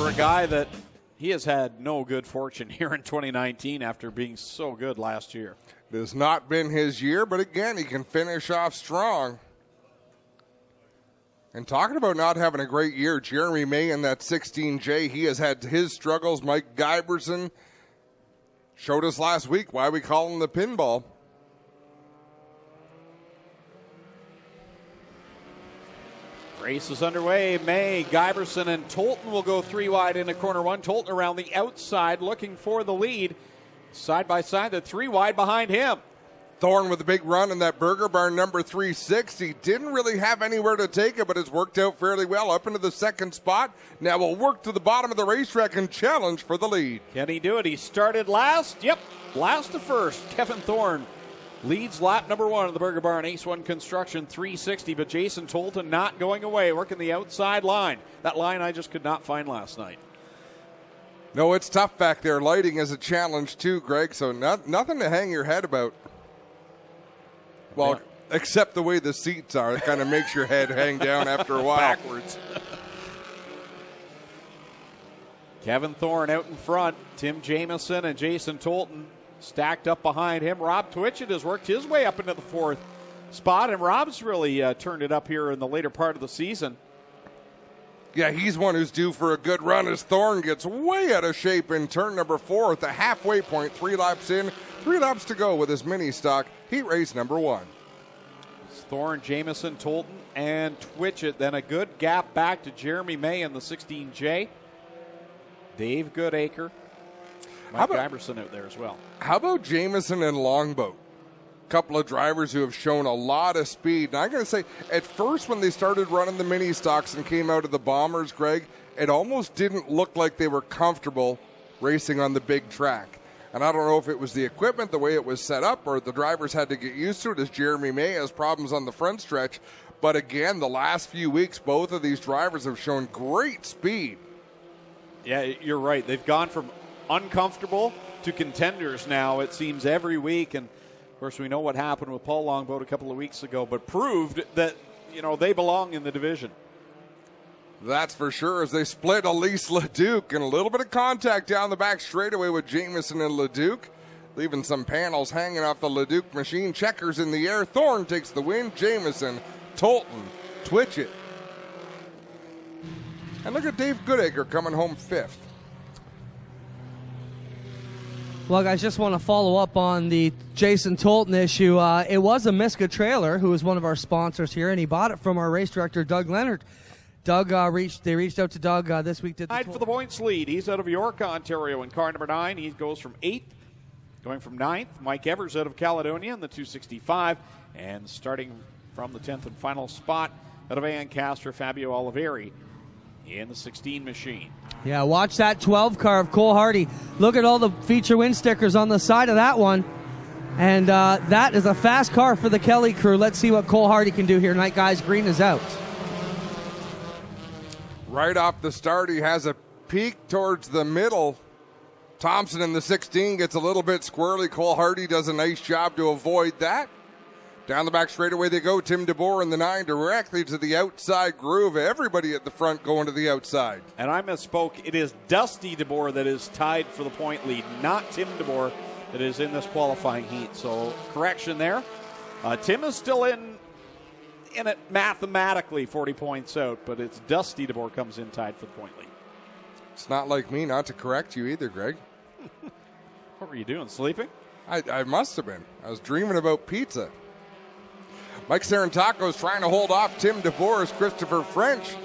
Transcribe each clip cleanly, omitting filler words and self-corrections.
for a guy that he has had no good fortune here in 2019 after being so good last year. It has not been his year, but again, he can finish off strong. And talking about not having a great year, Jeremy May in that 16J, he has had his struggles. Mike Giberson showed us last week why we call him the pinball. Race is underway. May, Giberson, and Tolton will go 3 wide into corner 1. Tolton around the outside looking for the lead. Side by side, the 3 wide behind him. Thorne with a big run in that Burger Barn number 360. Didn't really have anywhere to take it, but it's worked out fairly well up into the second spot. Now we'll work to the bottom of the racetrack and challenge for the lead. Can he do it? He started last. Yep, last to first. Kevin Thorne leads lap number 1 of the Burger Barn Ace 1 Construction 360, but Jason Tolton not going away, working the outside line. That line I just could not find last night. No, it's tough back there. Lighting is a challenge too, Greg, so nothing to hang your head about. Well, except the way the seats are. It kind of makes your head hang down after a while. Backwards. Kevin Thorne out in front. Tim Jamieson and Jason Tolton stacked up behind him. Rob Twitchett has worked his way up into the 4th spot, and Rob's really turned it up here in the later part of the season. Yeah, he's one who's due for a good run as Thorne gets way out of shape in turn number 4 at the halfway point. 3 laps in, 3 laps to go with his mini stock heat race number 1. It's Thorne, Jamieson, Tolton, and Twitchett. Then a good gap back to Jeremy May in the 16J. Dave Goodacre. Mike Giberson out there as well. How about Jamieson and Longboat? Couple of drivers who have shown a lot of speed. And I'm going to say, at first when they started running the mini stocks and came out of the Bombers, Greg, it almost didn't look like they were comfortable racing on the big track. And I don't know if it was the equipment, the way it was set up, or the drivers had to get used to it as Jeremy May has problems on the front stretch. But again, the last few weeks, both of these drivers have shown great speed. Yeah, you're right. They've gone from uncomfortable to contenders now, it seems, every week. And of course, we know what happened with Paul Longboat a couple of weeks ago, but proved that, they belong in the division. That's for sure, as they split Elise Leduc, and a little bit of contact down the back straightaway with Jamieson and Leduc, leaving some panels hanging off the Leduc machine. Checkers in the air. Thorne takes the win. Jamieson, Tolton, Twitchett. And look at Dave Goodacre coming home 5th. Well, guys, just want to follow up on the Jason Tolton issue. It was a Miska trailer, who is one of our sponsors here, and he bought it from our race director, Doug Leonard. Doug reached out to Doug this week. Tied for the points lead. He's out of York, Ontario in car number 9. He goes from 8th, going from 9th. Mike Evers out of Caledonia in the 265. And starting from the 10th and final spot out of Ancaster, Fabio Oliveri in the 16 machine. Yeah, watch that 12 car of Cole Hardy. Look at all the feature win stickers on the side of that one. And that is a fast car for the Kelly crew. Let's see what Cole Hardy can do here tonight, guys. Green is out. Right off the start, he has a peek towards the middle. Thompson in the 16 gets a little bit squirrely. Cole Hardy does a nice job to avoid that. Down the back straightaway they go. Tim DeBoer in the 9 directly to the outside groove. Everybody at the front going to the outside. And I misspoke. It is Dusty DeBoer that is tied for the point lead, not Tim DeBoer that is in this qualifying heat. So correction there. Tim is still in it mathematically, 40 points out, but it's Dusty DeBoer comes in tied for the point lead. It's not like me not to correct you either, Greg. What were you doing, sleeping? I must have been. I was dreaming about pizza. Mike Sarantaco is trying to hold off Tim DeBoer as Christopher French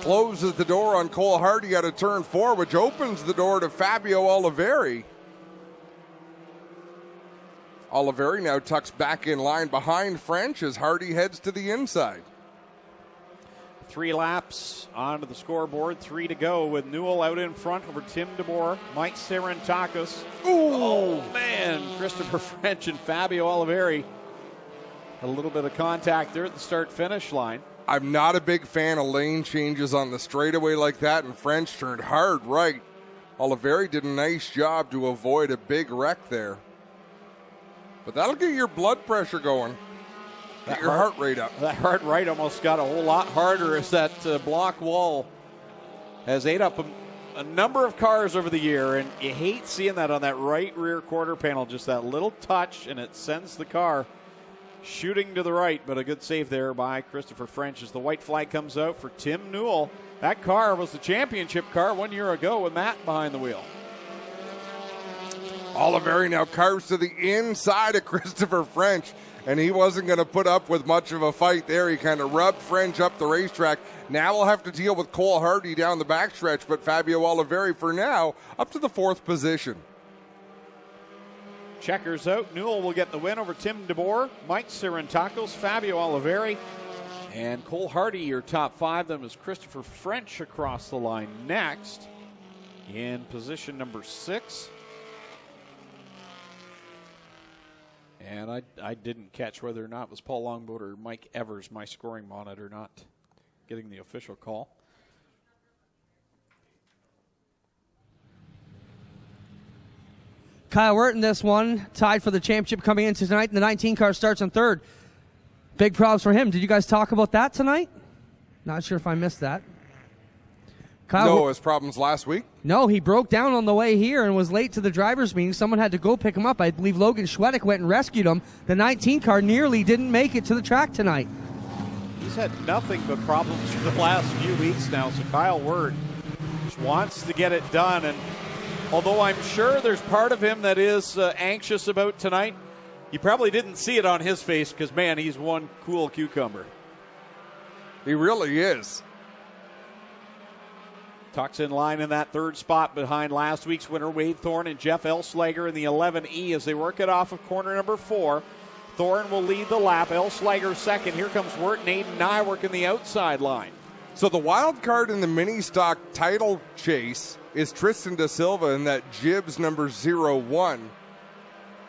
closes the door on Cole Hardy out of turn 4, which opens the door to Fabio Oliveri. Oliveri now tucks back in line behind French as Hardy heads to the inside. 3 laps onto the scoreboard, 3 to go with Newell out in front over Tim DeBoer, Mike Sarantakis. Oh, man, Christopher French and Fabio Oliveri. A little bit of contact there at the start-finish line. I'm not a big fan of lane changes on the straightaway like that, and French turned hard right. Oliveri did a nice job to avoid a big wreck there. But that'll get your blood pressure going. Get your heart rate up. That heart rate almost got a whole lot harder as that block wall has ate up a number of cars over the year, and you hate seeing that on that right rear quarter panel, just that little touch, and it sends the car shooting to the right, but a good save there by Christopher French as the white flag comes out for Tim Newell. That car was the championship car 1 year ago with Matt behind the wheel. Oliveri now carves to the inside of Christopher French, and he wasn't going to put up with much of a fight there. He kind of rubbed French up the racetrack. Now we'll have to deal with Cole Hardy down the backstretch, but Fabio Oliveri for now up to the 4th position. Checkers out. Newell will get the win over Tim DeBoer, Mike Cirentakos, Fabio Oliveri, and Cole Hardy, your top 5. Then was Christopher French across the line next in position number 6. And I didn't catch whether or not it was Paul Longboat or Mike Evers, my scoring monitor, not getting the official call. Kyle Wirt in this one, tied for the championship coming into tonight. The 19 car starts on 3rd. Big props for him. Did you guys talk about that tonight? Not sure if I missed that. No, his problems last week? No, he broke down on the way here and was late to the driver's meeting. Someone had to go pick him up. I believe Logan Schwedick went and rescued him. The 19 car nearly didn't make it to the track tonight. He's had nothing but problems for the last few weeks now, so Kyle Wirt just wants to get it done. And although I'm sure there's part of him that is anxious about tonight, you probably didn't see it on his face because, man, he's one cool cucumber. He really is. Tucks in line in that 3rd spot behind last week's winner, Wade Thorne and Jeff Elslager in the 11E as they work it off of corner number 4. Thorne will lead the lap. Elslager second. Here comes Wirt and Aiden Nye working the outside line. So the wild card in the mini stock title chase is Tristan Da Silva in that Gibbs number 01.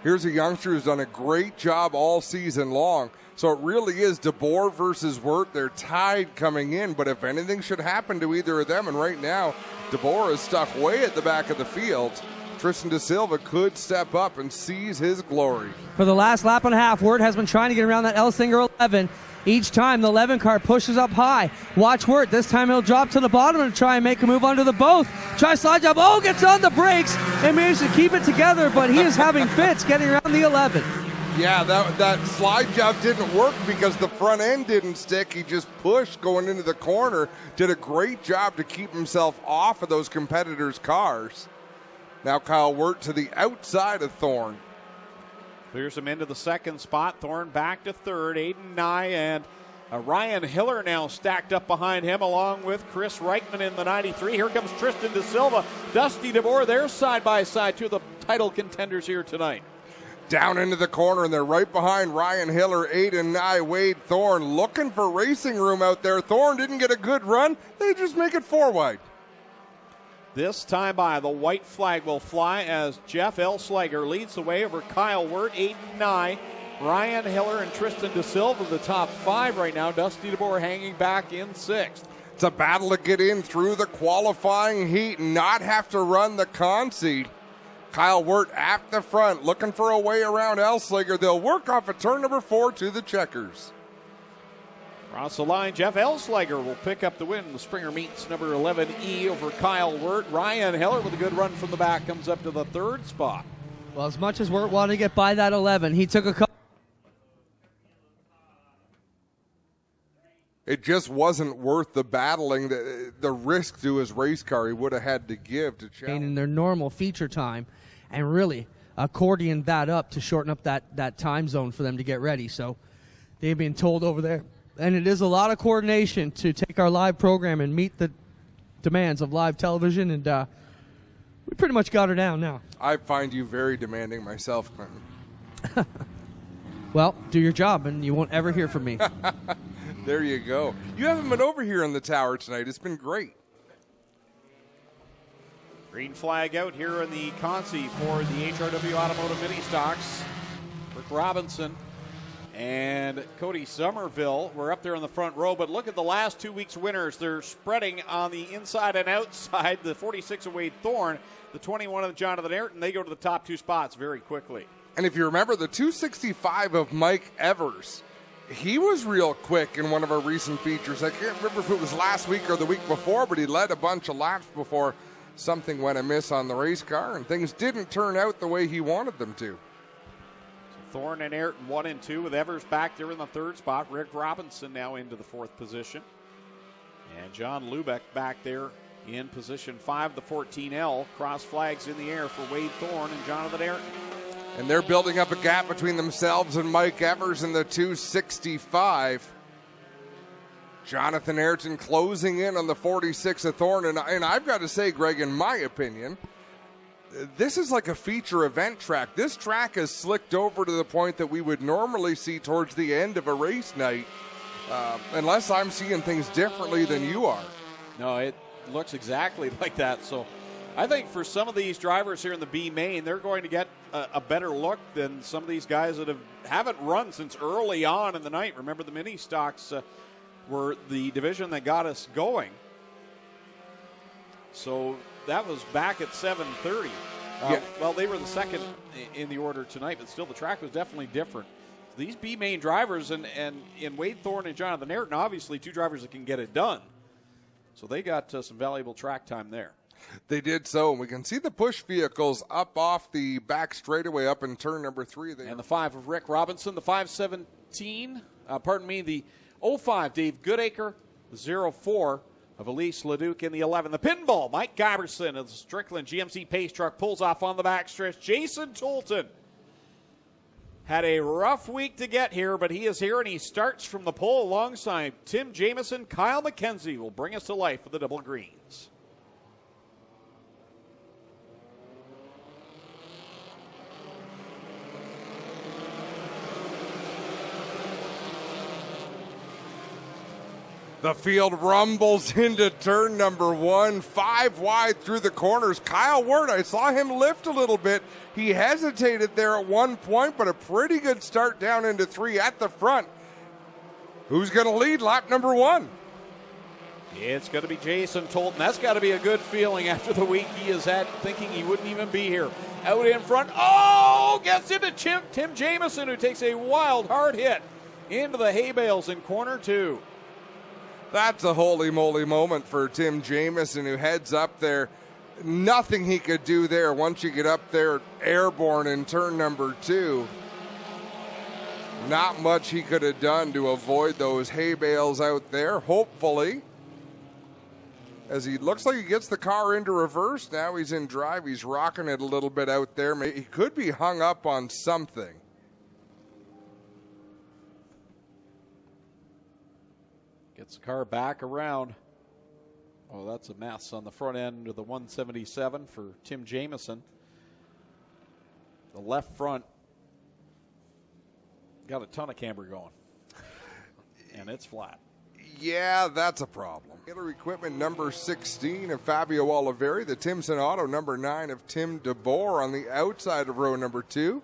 Here's a youngster who's done a great job all season long. So it really is DeBoer versus Wirt. They're tied coming in, but if anything should happen to either of them, and right now DeBoer is stuck way at the back of the field, Tristan Da Silva could step up and seize his glory. For the last lap and a half, Wirt has been trying to get around that Elsinger 11. Each time the 11 car pushes up high. Watch Wirt. This time he'll drop to the bottom and try and make a move under the both. Try slide job. Oh, gets on the brakes and manages to keep it together, but he is having fits getting around the 11. Yeah, that slide job didn't work because the front end didn't stick. He just pushed going into the corner. Did a great job to keep himself off of those competitors' cars. Now Kyle Wirt to the outside of Thorne. Clears him into the 2nd spot. Thorne back to 3rd. Aiden Nye and Ryan Hiller now stacked up behind him along with Chris Reichman in the 93. Here comes Tristan Da Silva. Dusty DeBoer, they're side by side, 2 of the title contenders here tonight. Down into the corner, and they're right behind Ryan Hiller, Aiden Nye, Wade Thorne, looking for racing room out there. Thorne didn't get a good run. They just make it 4 wide. This time by, the white flag will fly as Jeff Elslager leads the way over Kyle Wirt, Aiden Nye, Ryan Hiller, and Tristan Da Silva, the top 5 right now. Dusty DeBoer hanging back in 6th. It's a battle to get in through the qualifying heat and not have to run the concede. Kyle Wirt at the front, looking for a way around Elslager. They'll work off of turn number 4 to the checkers. Across the line, Jeff Elslager will pick up the win in the Springer Meats number 11E over Kyle Wirt. Ryan Hiller with a good run from the back comes up to the 3rd spot. Well, as much as Wirt wanted to get by that 11, he took a couple. It just wasn't worth the battling, the risk to his race car he would have had to give to challenge. In their normal feature time, and really accordion that up to shorten up that time zone for them to get ready. So they've been told over there. And it is a lot of coordination to take our live program and meet the demands of live television, and we pretty much got her down now. I find you very demanding myself, Clinton. Well, do your job, and you won't ever hear from me. There you go. You haven't been over here in the tower tonight. It's been great. Green flag out here in the Consi for the HRW Automotive Mini Stocks. Rick Robinson and Cody Somerville were up there in the front row, but look at the last 2 weeks' winners. They're spreading on the inside and outside. The 46 of Wade Thorne, the 21 of Jonathan Ayrton, they go to the top 2 spots very quickly. And if you remember, the 265 of Mike Evers, he was real quick in one of our recent features. I can't remember if it was last week or the week before, but he led a bunch of laps before something went amiss on the race car, and things didn't turn out the way he wanted them to. So Thorne and Ayrton 1 and 2 with Evers back there in the third spot. Rick Robinson now into the fourth position. And John Lubeck back there in position 5, the 14L. Cross flags in the air for Wade Thorne and Jonathan Ayrton. And they're building up a gap between themselves and Mike Evers in the 265. Jonathan Ayrton closing in on the 46 of Thorne. And I've got to say, Greg, in my opinion, this is like a feature event track. This track is slicked over to the point that we would normally see towards the end of a race night, unless I'm seeing things differently than you are. No, it looks exactly like that. So I think for some of these drivers here in the B main, they're going to get a better look than some of these guys that haven't run since early on in the night. Remember, the mini stocks were the division that got us going. So that was back at 7:30. Yeah. Well, they were the second in the order tonight, but still the track was definitely different. These B main drivers and in Wade Thorne and Jonathan Ayrton, obviously two drivers that can get it done. So they got some valuable track time there. They did so, and we can see the push vehicles up off the back straightaway up in turn number 3. And the 5 of Rick Robinson, the 517, the 05 Dave Goodacre, the 04 of Elise Leduc in the 11. The pinball, Mike Giberson of the Strickland GMC Pace Truck pulls off on the backstretch. Jason Tolton had a rough week to get here, but he is here, and he starts from the pole alongside Tim Jamieson. Kyle McKenzie will bring us to life with the double greens. The field rumbles into turn number 1, 5 wide through the corners. Kyle Wirt, I saw him lift a little bit. He hesitated there at one point, but a pretty good start down into 3 at the front. Who's going to lead lap number 1? It's going to be Jason Tolton. That's got to be a good feeling after the week he has had, thinking he wouldn't even be here. Out in front, gets into Tim Jamieson, who takes a wild, hard hit into the hay bales in corner 2. That's a holy moly moment for Tim Jamieson, who heads up there. Nothing he could do there once you get up there airborne in turn number 2. Not much he could have done to avoid those hay bales out there. Hopefully, as he looks like he gets the car into reverse, now he's in drive. He's rocking it a little bit out there. He could be hung up on something. Gets the car back around. Oh, that's a mess on the front end of the 177 for Tim Jamieson. The left front got a ton of camber going, and it's flat. Yeah, that's a problem. Taylor Equipment number 16 of Fabio Oliveri. The Timson Auto number 9 of Tim DeBoer on the outside of row number 2.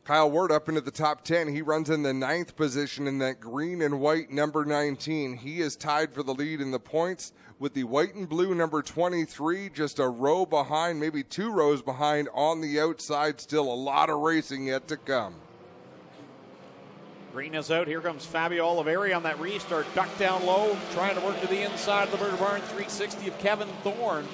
Kyle Wirt up into the top 10. He runs in the 9th position in that green and white number 19. He is tied for the lead in the points with the white and blue number 23, just a row behind, maybe 2 rows behind on the outside. Still a lot of racing yet to come. Green is out. Here comes Fabio Oliveri on that restart. Duck down low, trying to work to the inside of the Murder Barn 360 of Kevin Thorne.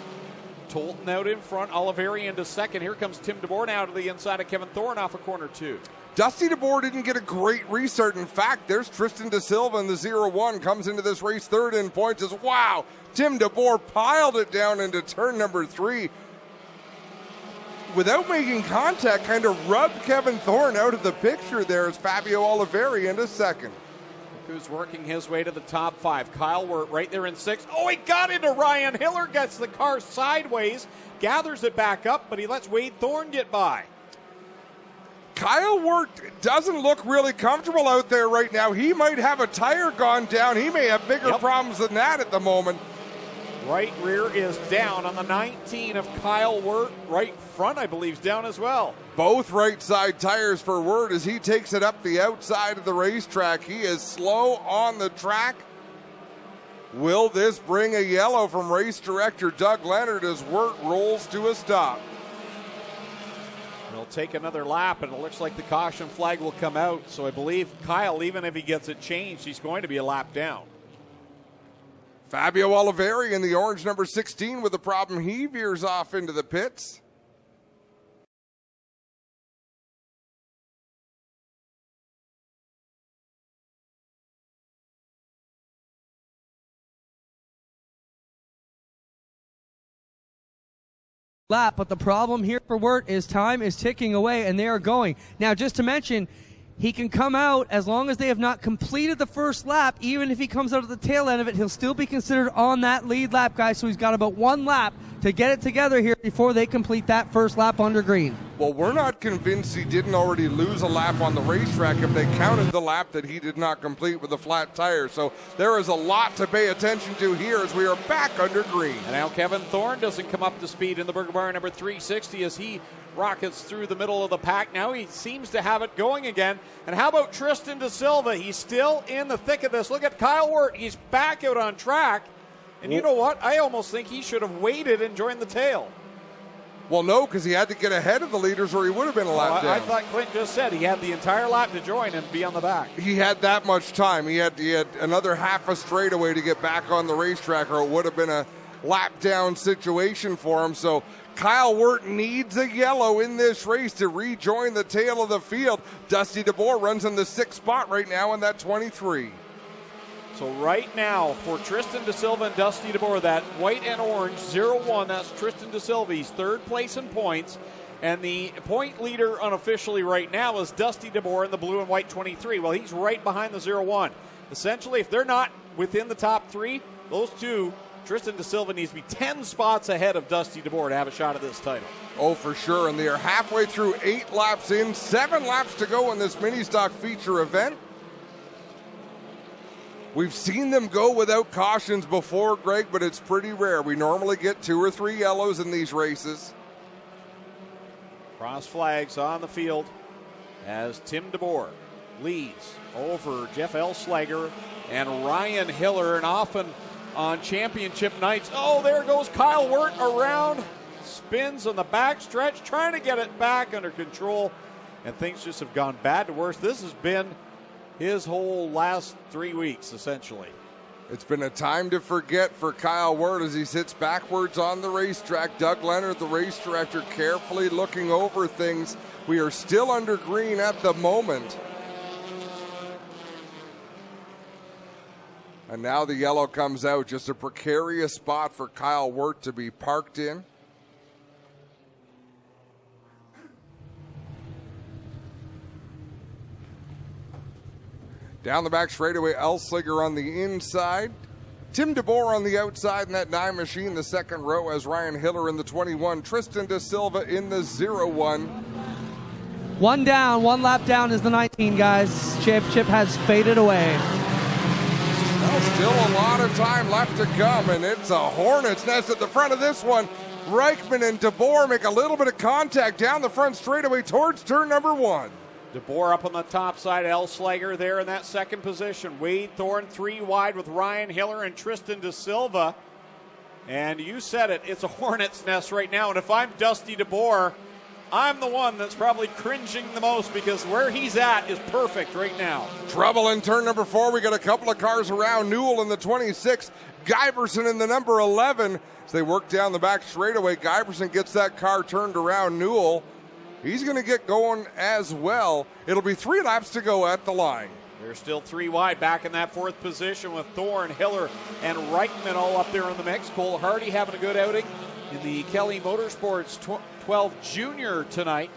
Tolton out in front, Oliveri into second. Here comes Tim DeBoer now to the inside of Kevin Thorne off of corner 2. Dusty DeBoer didn't get a great restart. In fact, there's Tristan De Silva in the 0-1, comes into this race third in points. Wow, Tim DeBoer piled it down into turn number 3. Without making contact, kind of rubbed Kevin Thorne out of the picture there as Fabio Oliveri into second. Who's working his way to the top 5. Kyle Wirt right there in 6. Oh, he got into Ryan Hiller, gets the car sideways, gathers it back up, but he lets Wade Thorne get by. Kyle Wirt doesn't look really comfortable out there right now. He might have a tire gone down. He may have bigger problems than that at the moment. Right rear is down on the 19 of Kyle Wirt. Right front, I believe, is down as well. Both right side tires for Wirt as he takes it up the outside of the racetrack. He is slow on the track. Will this bring a yellow from race director Doug Leonard as Wirt rolls to a stop? He'll take another lap, and it looks like the caution flag will come out. So I believe Kyle, even if he gets it changed, he's going to be a lap down. Fabio Oliveri in the orange number 16 with a problem. He veers off into the pits. Lap, but the problem here for Wirt is time is ticking away, and they are going. Now, just to mention, he can come out as long as they have not completed the first lap. Even if he comes out at the tail end of it, he'll still be considered on that lead lap, guys. So he's got about one lap to get it together here before they complete that first lap under green. Well, we're not convinced he didn't already lose a lap on the racetrack if they counted the lap that he did not complete with a flat tire. So there is a lot to pay attention to here as we are back under green. And now Kevin Thorne doesn't come up to speed in the Burger Bar number 360 as he rockets through the middle of the pack. Now he seems to have it going again. And how about Tristan De Silva? He's still in the thick of this. Look at Kyle Wirt. He's back out on track. And you know what? I almost think he should have waited and joined the tail. Well, no, because he had to get ahead of the leaders or he would have been a lap down. I thought Clint just said he had the entire lap to join and be on the back. He had that much time. He had another half a straightaway to get back on the racetrack, or it would have been a lap down situation for him. So Kyle Wirt needs a yellow in this race to rejoin the tail of the field. Dusty DeBoer runs in the 6th spot right now in that 23. So right now, for Tristan De Silva and Dusty DeBoer, that white and orange 0-1, that's Tristan De Silva. He's 3rd place in points. And the point leader unofficially right now is Dusty DeBoer in the blue and white 23. Well, he's right behind the 0-1. Essentially, if they're not within the top 3, those two, Tristan De Silva needs to be 10 spots ahead of Dusty DeBoer to have a shot at this title. Oh, for sure. And they are halfway through 8 laps in, 7 laps to go in this mini stock feature event. We've seen them go without cautions before, Greg, but it's pretty rare. We normally get 2 or 3 yellows in these races. Cross flags on the field as Tim DeBoer leads over Jeff Elslager and Ryan Hiller, and often on championship nights. Oh, there goes Kyle Wirt around, spins on the back stretch, trying to get it back under control, and things just have gone bad to worse. This has been his whole last 3 weeks, essentially. It's been a time to forget for Kyle Wirt as he sits backwards on the racetrack. Doug Leonard, the race director, carefully looking over things. We are still under green at the moment. And now the yellow comes out. Just a precarious spot for Kyle Wirt to be parked in. Down the back straightaway, Elslager on the inside. Tim DeBoer on the outside in that 9 machine, the 2nd row, as Ryan Hiller in the 21. Tristan De Silva in the 0-1. One down, 1 lap down is the 19, guys. Championship has faded away. Well, still a lot of time left to come, and it's a hornet's nest at the front of this one. Reichman and DeBoer make a little bit of contact down the front straightaway towards turn number 1. DeBoer up on the top side, Elslager there in that 2nd position. Wade Thorne 3 wide with Ryan Hiller and Tristan De Silva. And you said it, it's a hornet's nest right now. And if I'm Dusty DeBoer, I'm the one that's probably cringing the most because where he's at is perfect right now. Trouble in turn number 4. We got a couple of cars around. Newell in the 26, Guyverson in the number 11. As they work down the back straightaway, Guyverson gets that car turned around. Newell, he's going to get going as well. It'll be 3 laps to go at the line. They're still 3 wide, back in that 4th position with Thorne, Hiller, and Reichman all up there in the mix. Cole Hardy having a good outing in the Kelly Motorsports 12 Junior tonight.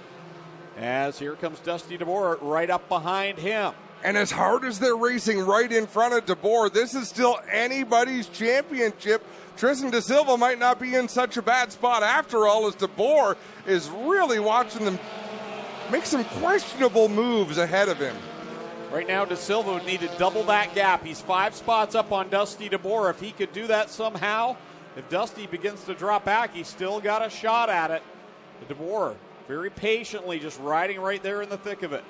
As here comes Dusty DeBoer right up behind him. And as hard as they're racing right in front of DeBoer, this is still anybody's championship. Tristan De Silva might not be in such a bad spot after all, as DeBoer is really watching them make some questionable moves ahead of him. Right now, De Silva would need to double that gap. He's 5 spots up on Dusty DeBoer. If he could do that somehow, if Dusty begins to drop back, he's still got a shot at it. But DeBoer very patiently just riding right there in the thick of it.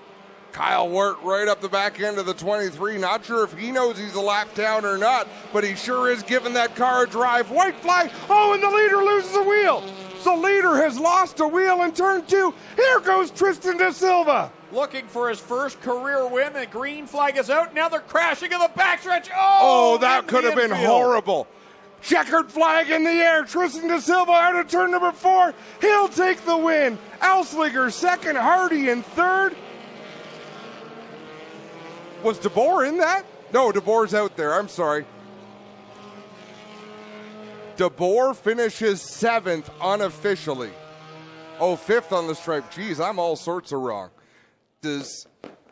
Kyle Wirt right up the back end of the 23. Not sure if he knows he's a lap down or not, but he sure is giving that car a drive. White flag. Oh, and the leader loses a wheel. The leader has lost a wheel in turn 2. Here goes Tristan De Silva. looking for his first career win. The green flag is out. Now they're crashing in the backstretch. Oh, that could have been horrible. Checkered flag in the air. Tristan Da Silva out of turn number 4. He'll take the win. Elslinger second. Hardy in third. Was DeBoer in that? No, DeBoer's out there. I'm sorry. DeBoer finishes 7th unofficially. Oh, 5th on the stripe. Geez, I'm all sorts of wrong.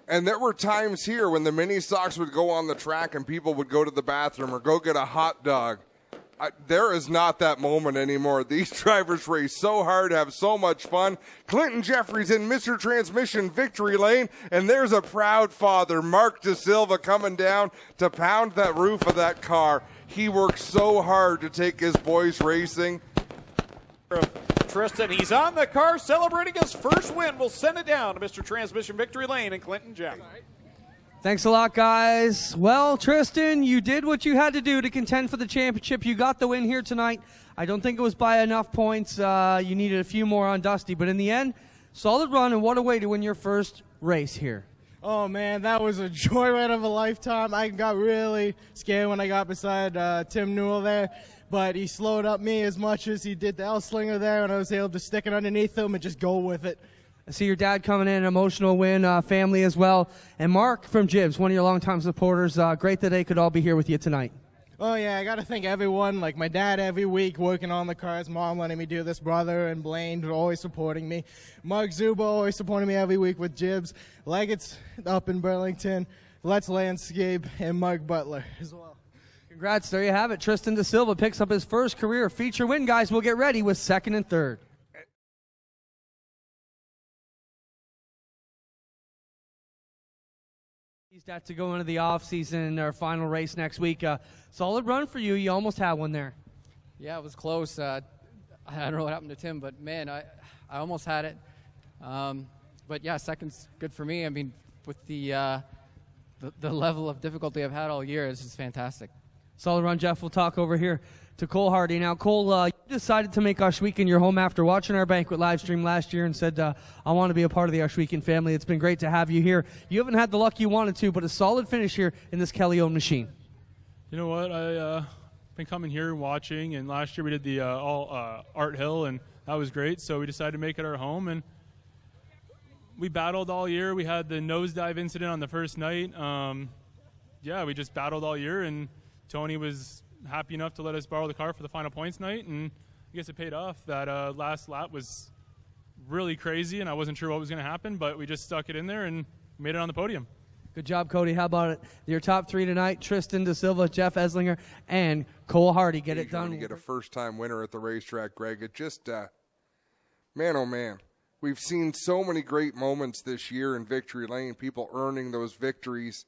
And there were times here when the Ministocks would go on the track and people would go to the bathroom or go get a hot dog. There is not that moment anymore. These drivers race so hard, have so much fun. Clinton Jeffries in Mr. Transmission victory lane, and there's a proud father, Mark Da Silva, coming down to pound that roof of that car. He worked so hard to take his boys racing. Tristan, he's on the car celebrating his first win. We'll send it down to Mr. Transmission victory lane and Clinton Jeffries. Thanks a lot, guys. Well, Tristan, you did what you had to do to contend for the championship. You got the win here tonight. I don't think it was by enough points. You needed a few more on Dusty, but in the end, solid run, and what a way to win your first race here. Oh, man, that was a joyride of a lifetime. I got really scared when I got beside Tim Newell there, but he slowed up me as much as he did the Elslinger there, and I was able to stick it underneath him and just go with it. I see your dad coming in, an emotional win, family as well. And Mark from Jibs, one of your longtime supporters. Great that they could all be here with you tonight. Oh, yeah, I got to thank everyone, like my dad every week working on the cars, mom letting me do this, brother and Blaine always supporting me, Mark Zubo always supporting me every week with Jibs, Leggett's up in Burlington, Let's Landscape, and Mark Butler as well. Congrats, there you have it. Tristan Da Silva picks up his first career feature win, guys. We'll get ready with second and third. He's got to go into the off-season, our final race next week. Solid run for you. You almost had one there. Yeah, it was close. I don't know what happened to Tim, but, man, I almost had it. But, yeah, second's good for me. I mean, with the level of difficulty I've had all year, this is fantastic. Solid run, Jeff. We'll talk over here to Cole Hardy. Now, Cole, you decided to make Oshweekend your home after watching our banquet live stream last year and said, I want to be a part of the Oshweekend family. It's been great to have you here. You haven't had the luck you wanted to, but a solid finish here in this Kelly-owned machine. You know what? I've been coming here and watching, and last year we did the Art Hill, and that was great, so we decided to make it our home, and we battled all year. We had the nosedive incident on the first night. Yeah, we just battled all year, and Tony was happy enough to let us borrow the car for the final points night, and I guess it paid off. That last lap was really crazy, and I wasn't sure what was going to happen, but we just stuck it in there and made it on the podium. Good job, Cody. How about it? Your top three tonight, Tristan Da Silva, Jeff Eslinger, and Cole Hardy. Get it done. You get a first-time winner at the racetrack, Greg. It just, man, oh, man. We've seen so many great moments this year in Victory Lane, people earning those victories.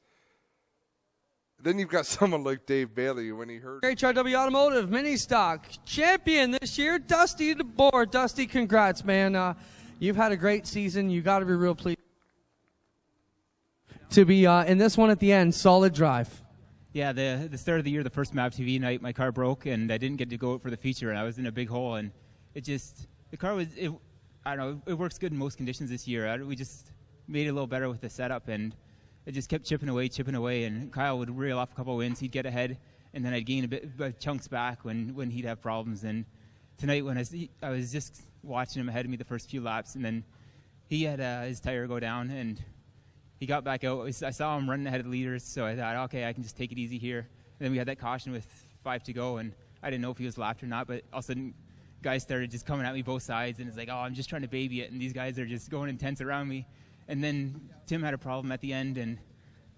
Then you've got someone like Dave Bailey when he heard HRW Automotive Ministock champion this year, Dusty DeBoer. Dusty, congrats, man. You've had a great season. You got to be real pleased to be in this one at the end. Solid drive. Yeah, the start of the year, the first MAP TV night, my car broke and I didn't get to go out for the feature, and I was in a big hole, and the car was, I don't know, it works good in most conditions this year. We just made it a little better with the setup, and it just kept chipping away, and Kyle would reel off a couple of wins. He'd get ahead, and then I'd gain a bit chunks back when he'd have problems. And tonight, when I was just watching him ahead of me the first few laps, and then he had his tire go down, and he got back out. I saw him running ahead of the leaders, so I thought, okay, I can just take it easy here. And then we had that caution with 5 to go, and I didn't know if he was lapped or not, but all of a sudden, guys started just coming at me both sides, and it's like, oh, I'm just trying to baby it, and these guys are just going intense around me. And then Tim had a problem at the end, and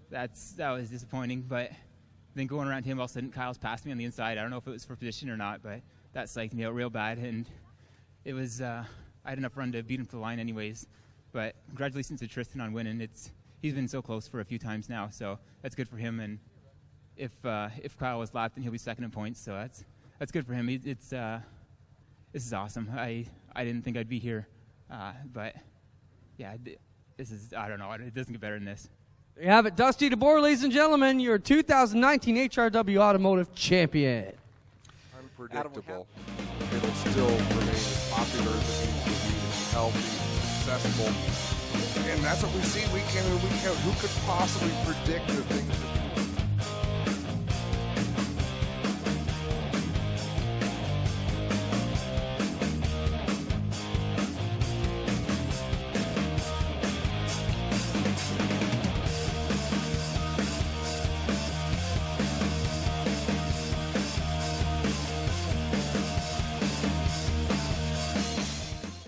that was disappointing. But then going around him, all of a sudden Kyle's passed me on the inside. I don't know if it was for position or not, but that psyched me out real bad. And it was I had enough run to beat him to the line anyways. But congratulations to Tristan on winning. He's been so close for a few times now, so that's good for him. And if Kyle was lapped, then he'll be second in points, so that's good for him. This is awesome. I didn't think I'd be here, but yeah. This is, I don't know, it doesn't get better than this. There you have it. Dusty DeBoer, ladies and gentlemen, your 2019 HRW Automotive Champion. Unpredictable. It'll still remain as popular as it needs to be, healthy, accessible, and that's what we see week in and week out. Who could possibly predict the things that